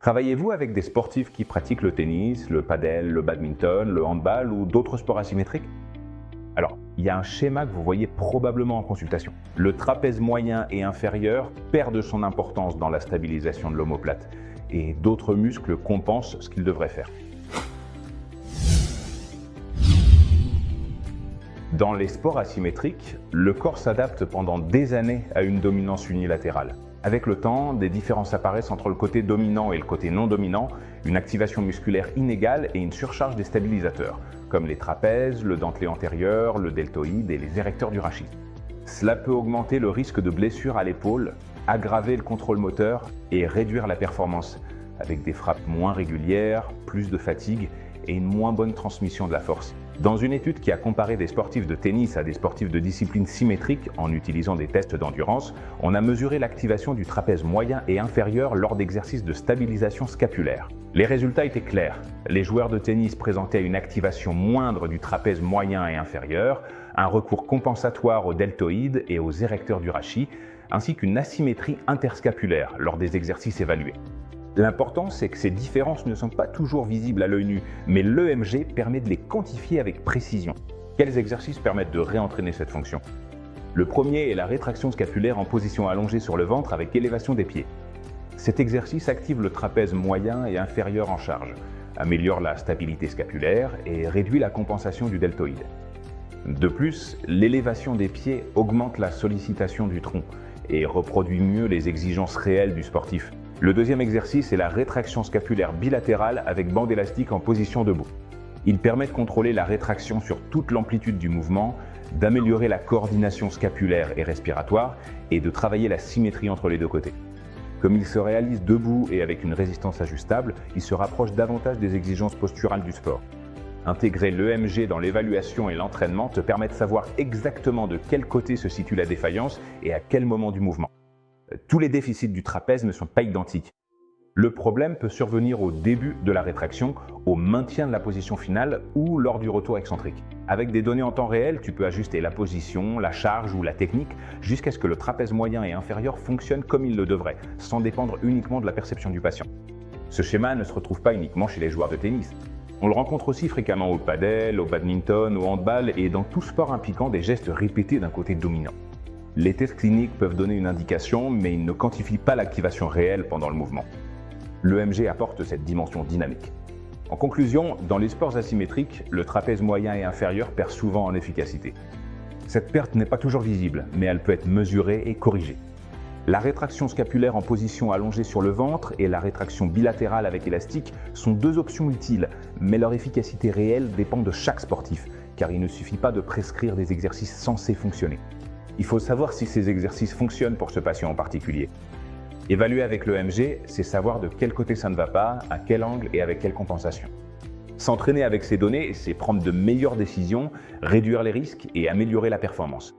Travaillez-vous avec des sportifs qui pratiquent le tennis, le padel, le badminton, le handball ou d'autres sports asymétriques? Alors, il y a un schéma que vous voyez probablement en consultation. Le trapèze moyen et inférieur perd de son importance dans la stabilisation de l'omoplate et d'autres muscles compensent ce qu'ils devraient faire. Dans les sports asymétriques, le corps s'adapte pendant des années à une dominance unilatérale. Avec le temps, des différences apparaissent entre le côté dominant et le côté non dominant, une activation musculaire inégale et une surcharge des stabilisateurs, comme les trapèzes, le dentelé antérieur, le deltoïde et les érecteurs du rachis. Cela peut augmenter le risque de blessure à l'épaule, aggraver le contrôle moteur et réduire la performance, avec des frappes moins régulières, plus de fatigue et une moins bonne transmission de la force. Dans une étude qui a comparé des sportifs de tennis à des sportifs de discipline symétrique en utilisant des tests d'endurance, on a mesuré l'activation du trapèze moyen et inférieur lors d'exercices de stabilisation scapulaire. Les résultats étaient clairs. Les joueurs de tennis présentaient une activation moindre du trapèze moyen et inférieur, un recours compensatoire au deltoïde et aux érecteurs du rachis, ainsi qu'une asymétrie interscapulaire lors des exercices évalués. L'important, c'est que ces différences ne sont pas toujours visibles à l'œil nu, mais l'EMG permet de les quantifier avec précision. Quels exercices permettent de réentraîner cette fonction? Le premier est la rétraction scapulaire en position allongée sur le ventre avec élévation des pieds. Cet exercice active le trapèze moyen et inférieur en charge, améliore la stabilité scapulaire et réduit la compensation du deltoïde. De plus, l'élévation des pieds augmente la sollicitation du tronc et reproduit mieux les exigences réelles du sportif. Le deuxième exercice est la rétraction scapulaire bilatérale avec bande élastique en position debout. Il permet de contrôler la rétraction sur toute l'amplitude du mouvement, d'améliorer la coordination scapulaire et respiratoire et de travailler la symétrie entre les deux côtés. Comme il se réalise debout et avec une résistance ajustable, il se rapproche davantage des exigences posturales du sport. Intégrer l'EMG dans l'évaluation et l'entraînement te permet de savoir exactement de quel côté se situe la défaillance et à quel moment du mouvement. Tous les déficits du trapèze ne sont pas identiques. Le problème peut survenir au début de la rétraction, au maintien de la position finale ou lors du retour excentrique. Avec des données en temps réel, tu peux ajuster la position, la charge ou la technique jusqu'à ce que le trapèze moyen et inférieur fonctionne comme il le devrait, sans dépendre uniquement de la perception du patient. Ce schéma ne se retrouve pas uniquement chez les joueurs de tennis. On le rencontre aussi fréquemment au padel, au badminton, au handball et dans tout sport impliquant des gestes répétés d'un côté dominant. Les tests cliniques peuvent donner une indication, mais ils ne quantifient pas l'activation réelle pendant le mouvement. L'EMG apporte cette dimension dynamique. En conclusion, dans les sports asymétriques, le trapèze moyen et inférieur perd souvent en efficacité. Cette perte n'est pas toujours visible, mais elle peut être mesurée et corrigée. La rétraction scapulaire en position allongée sur le ventre et la rétraction bilatérale avec élastique sont deux options utiles, mais leur efficacité réelle dépend de chaque sportif, car il ne suffit pas de prescrire des exercices censés fonctionner. Il faut savoir si ces exercices fonctionnent pour ce patient en particulier. Évaluer avec l'EMG, c'est savoir de quel côté ça ne va pas, à quel angle et avec quelle compensation. S'entraîner avec ces données, c'est prendre de meilleures décisions, réduire les risques et améliorer la performance.